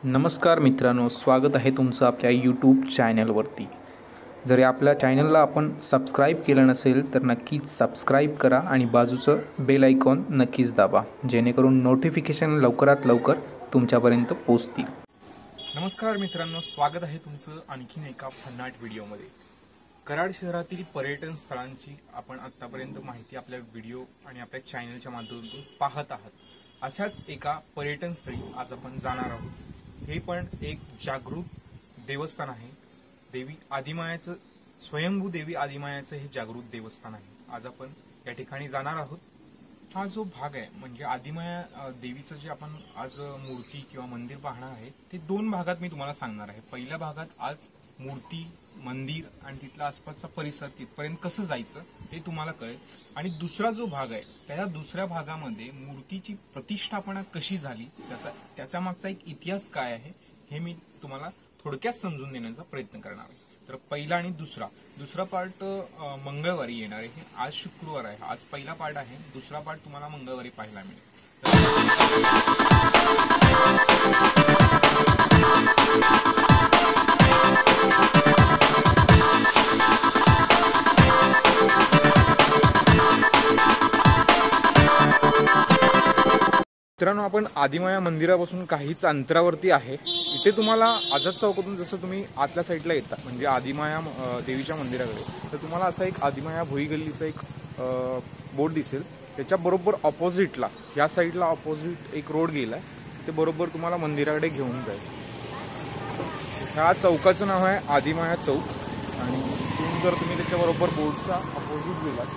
नमस्कार मित्रांनो, स्वागत आहे तुमचं आपल्या यूट्यूब चॅनलवरती। जर आपल्या चॅनलला आपण सबस्क्राईब केलं नसेल तर नक्कीच सबस्क्राईब करा आणि बाजूचं बेल आयकॉन नक्कीच दाबा, जेणेकरून नोटिफिकेशन लवकरात लवकर तुमच्यापर्यंत पोहोचतील। नमस्कार मित्रांनो, स्वागत आहे तुमचं आणखीन एका भन्नाट व्हिडिओमध्ये। कराड शहरातील पर्यटन स्थळांची आपण आतापर्यंत माहिती आपल्या व्हिडिओ आणि आपल्या चॅनलच्या माध्यमातून पाहत आहात। अशाच एका पर्यटन स्थळी आज आपण जाणार आहोत। हे पण एक जागृत देवस्थान आहे। देवी आदिमायाचं, स्वयंभू देवी आदिमायाचं हे जागृत देवस्थान आहे। आज आपण या ठिकाणी जाणार आहोत। हा जो भाग आहे म्हणजे आदिमाया देवीचं जे आपण आज मूर्ती किंवा मंदिर पाहणार आहे ते दोन भागात मी तुम्हाला सांगणार आहे। पहिल्या भागात आज मूर्ती, मंदिर आणि तिथला आसपासचा परिसर तिथपर्यंत कसं जायचं ते तुम्हाला कळेल, आणि दुसरा जो भाग आहे त्या दुसऱ्या भागामध्ये मूर्तीची प्रतिष्ठापना कशी झाली, त्याचा मागचा एक इतिहास काय आहे हे मी तुम्हाला थोडक्यात समजून देण्याचा प्रयत्न करणार आहे। तर पहिला आणि दुसरा पार्ट मंगळवारी येणार आहे। आज शुक्रवार आहे, आज पहिला पार्ट आहे, दुसरा पार्ट तुम्हाला मंगळवारी पाहायला मिळेल। मित्रांनो, आपण आदिमाया मंदिरापासून काहीच अंतरावरती आहे। इथे तुम्हाला आझाद चौकातून जसं तुम्ही आतल्या साईडला येता म्हणजे आदिमाया देवीच्या मंदिराकडे, तर तुम्हाला असा एक आदिमाया भोई गल्लीचा एक बोर्ड दिसेल। त्याच्या बरोबर ऑपोजिटला या साईडला ऑपोजिट एक रोड गेलाय, ते बरोबर तुम्हाला मंदिराकडे घेऊन जाईल। ह्या चौकाचं नाव आहे आदिमाया चौक, आणि इथून जर तुम्ही त्याच्याबरोबर बोर्डच्या ऑपोजिट गेलात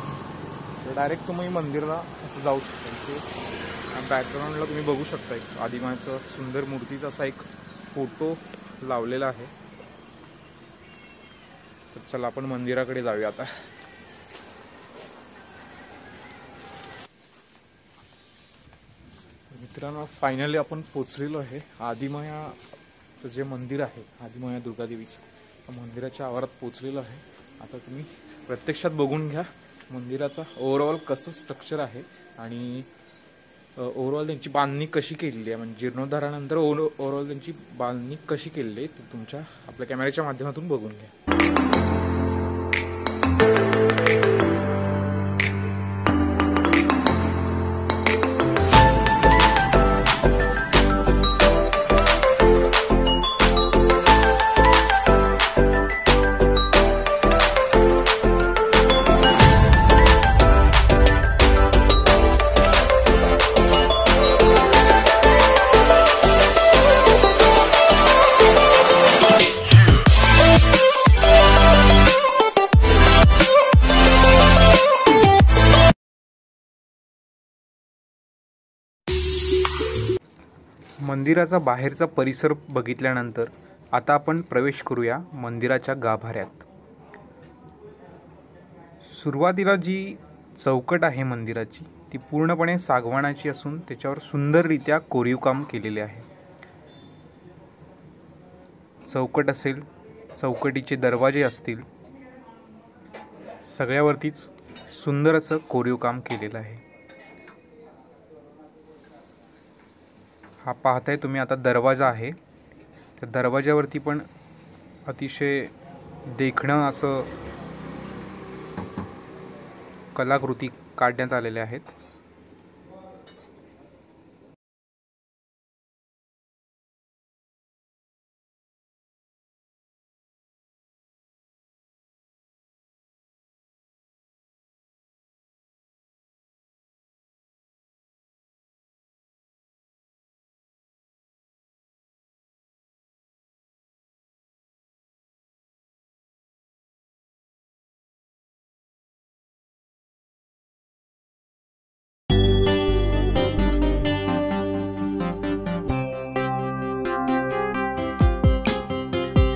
तर डायरेक्ट तुम्ही मंदिराला असं जाऊ शकता। इथे बॅकग्राऊंडला तुम्ही बघू शकता एक आदिमायाचं सुंदर मूर्तीचा असा एक फोटो लावलेला आहे। तर चला आपण मंदिराकडे जाऊया आता। मित्रांनो, फायनली आपण पोचलेलो आहे आदिमायाचं जे मंदिर आहे, आदिमाया दुर्गादेवीचं, त्या मंदिराच्या आवारात पोचलेलो आहे। आता तुम्ही प्रत्यक्षात बघून घ्या मंदिराचा ओव्हरऑल कसं स्ट्रक्चर आहे आणि ओव्हरऑल त्यांची बांधणी कशी केलेली आहे, म्हणजे जीर्णोद्धारानंतर ओव्हरऑल त्यांची बांधणी कशी केलेली आहे ते तुमच्या आपल्या कॅमेऱ्याच्या माध्यमातून बघून घ्या। मंदिराचा बाहेरचा परिसर बघितल्यानंतर आता आपण प्रवेश करूया मंदिराच्या गाभाऱ्यात। सुरुवातीला जी चौकट आहे मंदिराची ती पूर्णपणे सागवानाची असून त्याच्यावर सुंदररित्या कोरीव काम केलेले आहे। चौकट असेल, चौकटीचे दरवाजे असतील, सगळ्यावरतीच सुंदर असं कोरीव काम केलेलं आहे। हा पाहताय तुम्ही आता दरवाजा आहे, त्या दरवाजावरती पण अतिशय देखणं असं कलाकृती काढण्यात आलेल्या आहेत।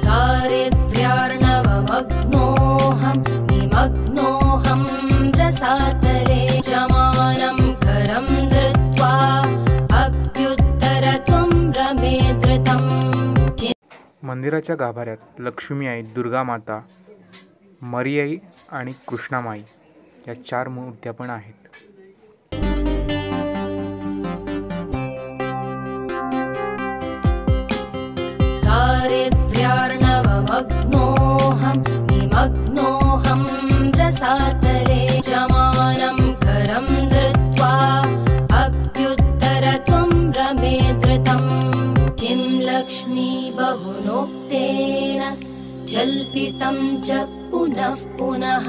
दारिद्र्यार्णवमग्नोऽहं निमग्नोऽहं रसातले जमानं करं धृत्वा अभ्युत्तरत्वं रमे धृतं। मंदिराच्या गाभाऱ्यात लक्ष्मी आई, दुर्गा माता, मरियाई आणि कृष्णामाई या 4 मूर्त्या पण आहेत। निमग्नोऽहं रसातले जमानं करं धृत्वा अप्युत्तरत्वं रमे धृतम् किं लक्ष्मी बहुनोक्तेन जल्पितं च पुनः पुनः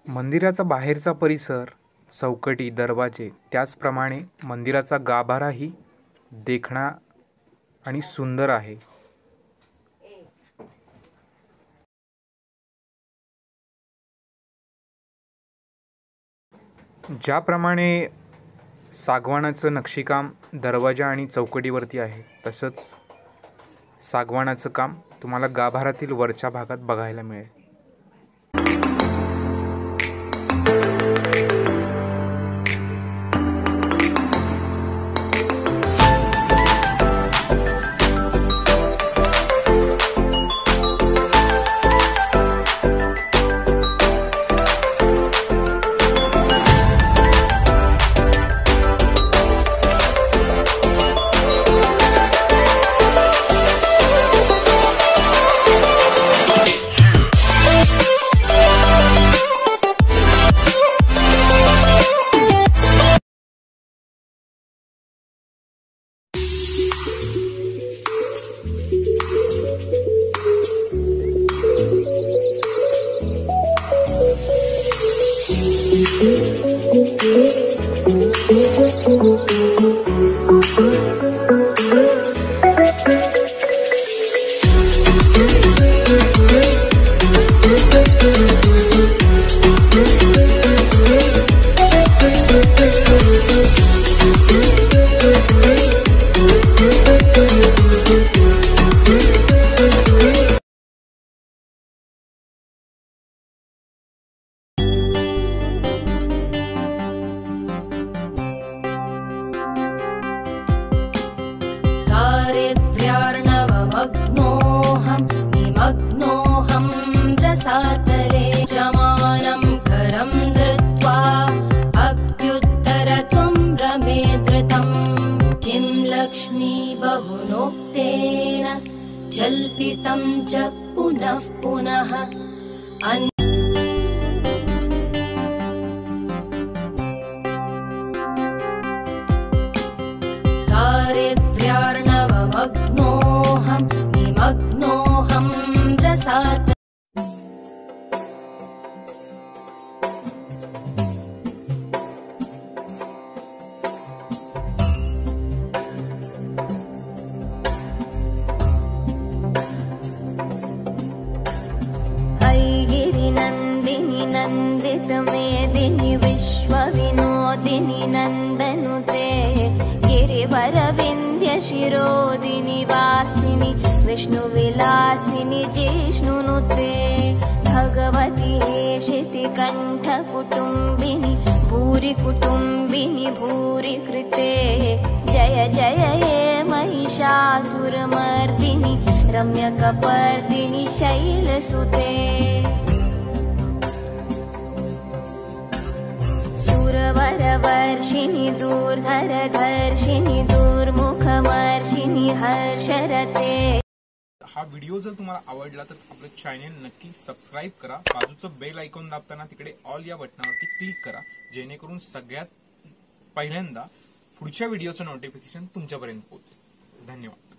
मंदिराचा बाहेरचा परिसर, चौकटी, दरवाजे, त्याचप्रमाणे मंदिराचा गाभाराही देखणा आणि सुंदर आहे. ज्याप्रमाणे सागवानाचं नक्षीकाम दरवाजा आणि चौकटीवरती आहे, तसंच सागवानाचं काम तुम्हाला गाभारातील वरच्या भागात बघायला मिळेल. निमग्नोऽहं रसातले जमानं करं धृत्वा अप्युत्तरत्वं रमे धृतम् किं लक्ष्मी बहुनोक्तेन जल्पितं च पुनः पुनः निमग्नोऽहं रसातले गिरिनन्दिनि नन्दितमेदिनि विश्वविनोदिनि नन्दनुते गिरिवरविन्द्यशिरोदिनि वासिनि विष्णुविलासिनि जिष्णुनुते भगवति हेशितिकण्ठकुटुम्बिनि भूरि कुटुम्बिनि भूरि कृते जय जय हे महिषासुरमर्दिनि रम्यकपर्दिनि शैलसुते सुरवरवर्षिणि दूर्धरधर्षिणि दूर्मुखमर्षिणि हर्षरते. हा व्हिडिओ जर तुम्हाला आवडला तर आपलं चॅनल नक्की सबस्क्राईब करा. बाजूचं बेल आयकॉन दाबताना तिकडे ऑल या बटनावरती क्लिक करा, जेणेकरून सगळ्यात पहिल्यांदा पुढच्या व्हिडिओचं नोटिफिकेशन तुमच्यापर्यंत पोहोचेल. धन्यवाद.